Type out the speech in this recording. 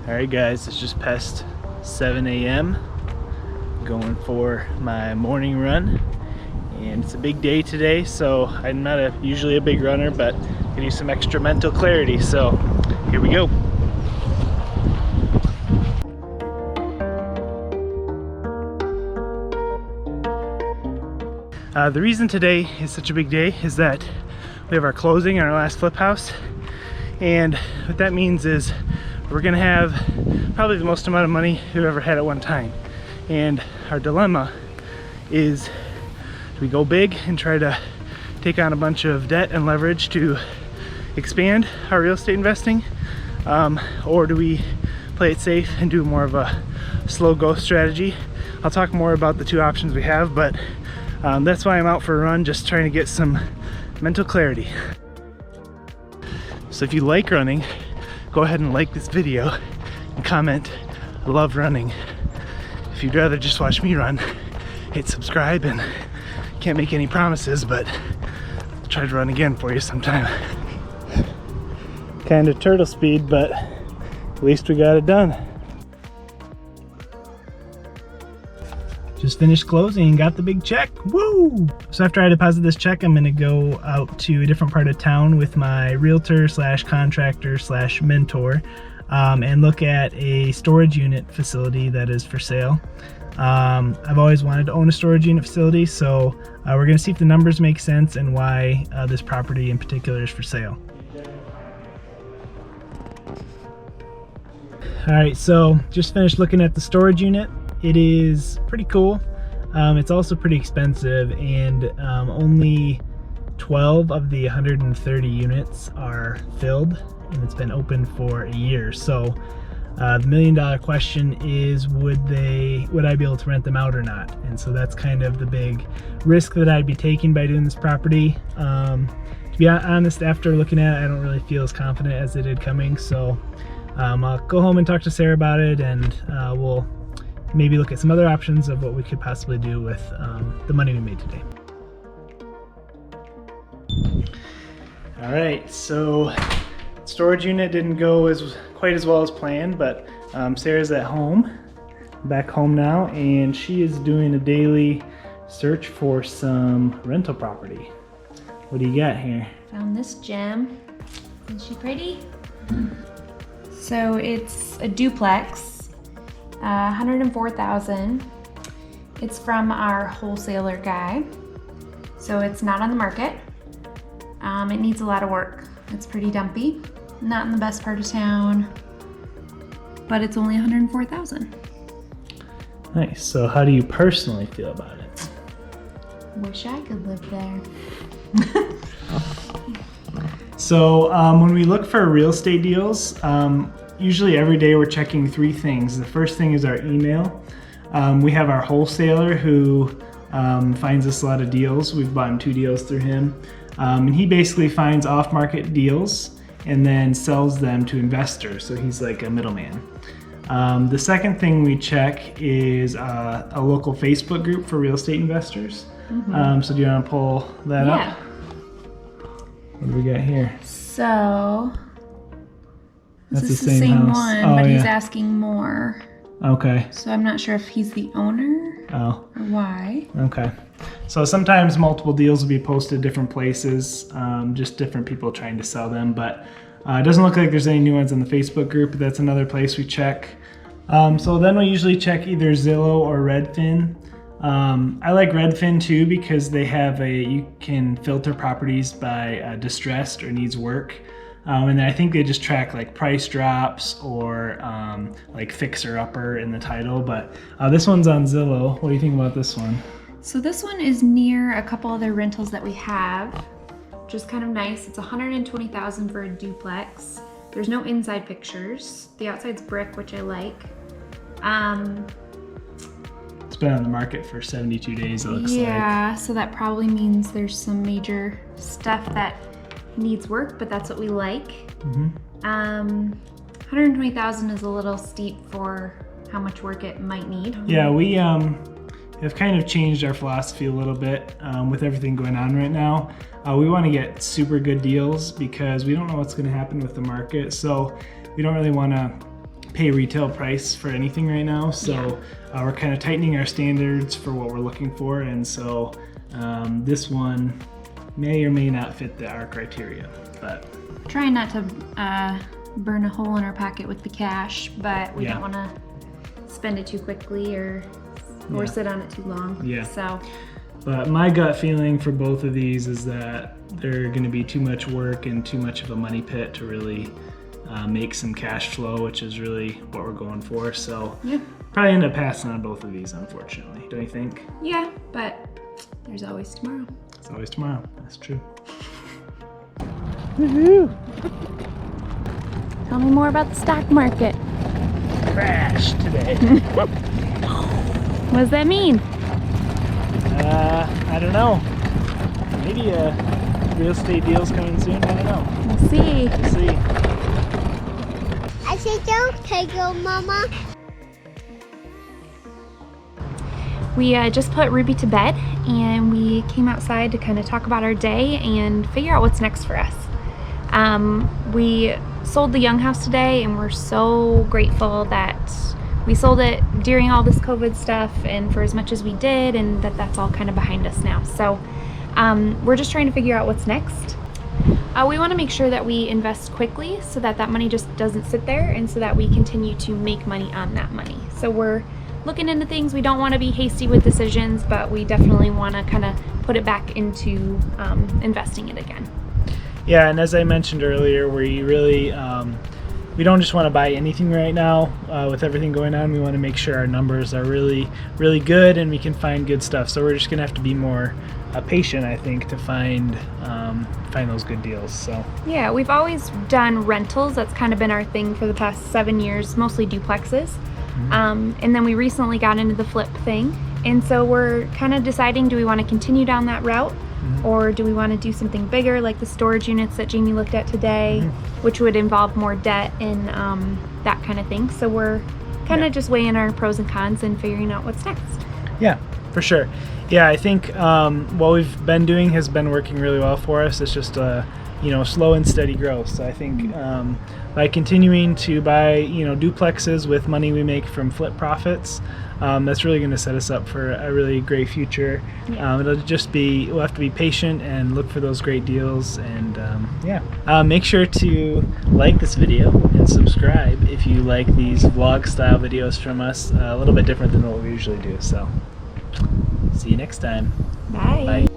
Alright guys, it's just past 7 a.m. going for my morning run, and it's a big day today, so I'm not usually a big runner, but I can use some extra mental clarity, so here we go. The reason today is such a big day is that we have our closing on our last flip house, and what that means is we're gonna have probably the most amount of money we've ever had at one time. And our dilemma is, do we go big and try to take on a bunch of debt and leverage to expand our real estate investing, or do we play it safe and do more of a slow go strategy? I'll talk more about the two options we have, but that's why I'm out for a run, just trying to get some mental clarity. So if you like running, go ahead and like this video and comment, I love running. If you'd rather just watch me run, hit subscribe, and can't make any promises, but I'll try to run again for you sometime. Kind of turtle speed, but at least we got it done. Just finished closing and got the big check. Woo! So after I deposit this check, I'm gonna go out to a different part of town with my realtor slash contractor slash mentor and look at a storage unit facility that is for sale. I've always wanted to own a storage unit facility, so we're gonna see if the numbers make sense and why this property in particular is for sale. All right, so just finished looking at the storage unit. It is pretty cool. It's also pretty expensive, and only 12 of the 130 units are filled, and it's been open for a year. So the $1,000,000 question is, would I be able to rent them out or not? And so that's kind of the big risk that I'd be taking by doing this property. To be honest, after looking at it, I don't really feel as confident as I did coming. So I'll go home and talk to Sarah about it, and we'll maybe look at some other options of what we could possibly do with the money we made today. All right, so storage unit didn't go quite as well as planned, but Sarah's at home, back home now, and she is doing a daily search for some rental property. What do you got here? Found this gem. Isn't she pretty? So it's a duplex. 104,000. It's from our wholesaler guy, so it's not on the market. It needs a lot of work. It's pretty dumpy, not in the best part of town, but it's only 104,000. Nice. So how do you personally feel about it? Wish I could live there. So when we look for real estate deals, usually every day we're checking three things. The first thing is our email. We have our wholesaler who finds us a lot of deals. We've bought 2 deals through him. And he basically finds off-market deals and then sells them to investors. So he's like a middleman. The second thing we check is a local Facebook group for real estate investors. Mm-hmm. So do you want to pull that up? What do we got here? So That's this the is the same house. one, Oh, but he's yeah. asking more. Okay. So I'm not sure if he's the owner Oh. or why. Okay. So sometimes multiple deals will be posted different places, just different people trying to sell them, but it doesn't look like there's any new ones in the Facebook group. That's another place we check. So then we usually check either Zillow or Redfin. I like Redfin too because they have you can filter properties by distressed or needs work. And then I think they just track like price drops or like fixer upper in the title, but this one's on Zillow. What do you think about this one? So this one is near a couple other rentals that we have, which is kind of nice. It's 120,000 for a duplex. There's no inside pictures. The outside's brick, which I like. It's been on the market for 72 days, it looks like. Yeah, so that probably means there's some major stuff that needs work, but that's what we like. Mm-hmm. 120,000 is a little steep for how much work it might need. Yeah, we have kind of changed our philosophy a little bit with everything going on right now. We want to get super good deals because we don't know what's going to happen with the market. So we don't really want to pay retail price for anything right now. So we're kind of tightening our standards for what we're looking for, and so this one may or may not fit our criteria. But trying not to burn a hole in our pocket with the cash, but we don't want to spend it too quickly or sit on it too long. Yeah. So. But my gut feeling for both of these is that they're going to be too much work and too much of a money pit to really make some cash flow, which is really what we're going for. So probably end up passing on both of these, unfortunately. Don't you think? Yeah, but there's always tomorrow. There's always tomorrow. That's true. Woohoo! Tell me more about the stock market. Crash today. What does that mean? I don't know. Maybe a real estate deal's coming soon. I don't know. We'll see. We'll see. I said okay, go, Mama. We just put Ruby to bed, and we came outside to kind of talk about our day and figure out what's next for us. We sold the Young House today, and we're so grateful that we sold it during all this COVID stuff and for as much as we did, and that's all kind of behind us now. So we're just trying to figure out what's next. We want to make sure that we invest quickly so that money just doesn't sit there, and so that we continue to make money on that money. So we're looking into things. We don't want to be hasty with decisions, but we definitely want to kind of put it back into investing it again. Yeah, and as I mentioned earlier, we really we don't just want to buy anything right now. With everything going on, we want to make sure our numbers are really, really good and we can find good stuff. So we're just going to have to be more patient, I think, to find those good deals. So yeah, we've always done rentals. That's kind of been our thing for the past 7 years, mostly duplexes. And then we recently got into the flip thing. And so we're kind of deciding, do we want to continue down that route? Or do we want to do something bigger like the storage units that Jamie looked at today, which would involve more debt and that kind of thing. So we're kind of just weighing our pros and cons and figuring out what's next. Yeah, for sure. Yeah, I think what we've been doing has been working really well for us. It's just slow and steady growth. So I think by continuing to buy duplexes with money we make from flip profits, that's really going to set us up for a really great future. It'll just be, we'll have to be patient and look for those great deals. And make sure to like this video and subscribe if you like these vlog style videos from us, a little bit different than what we usually do. So see you next time. Bye. Bye.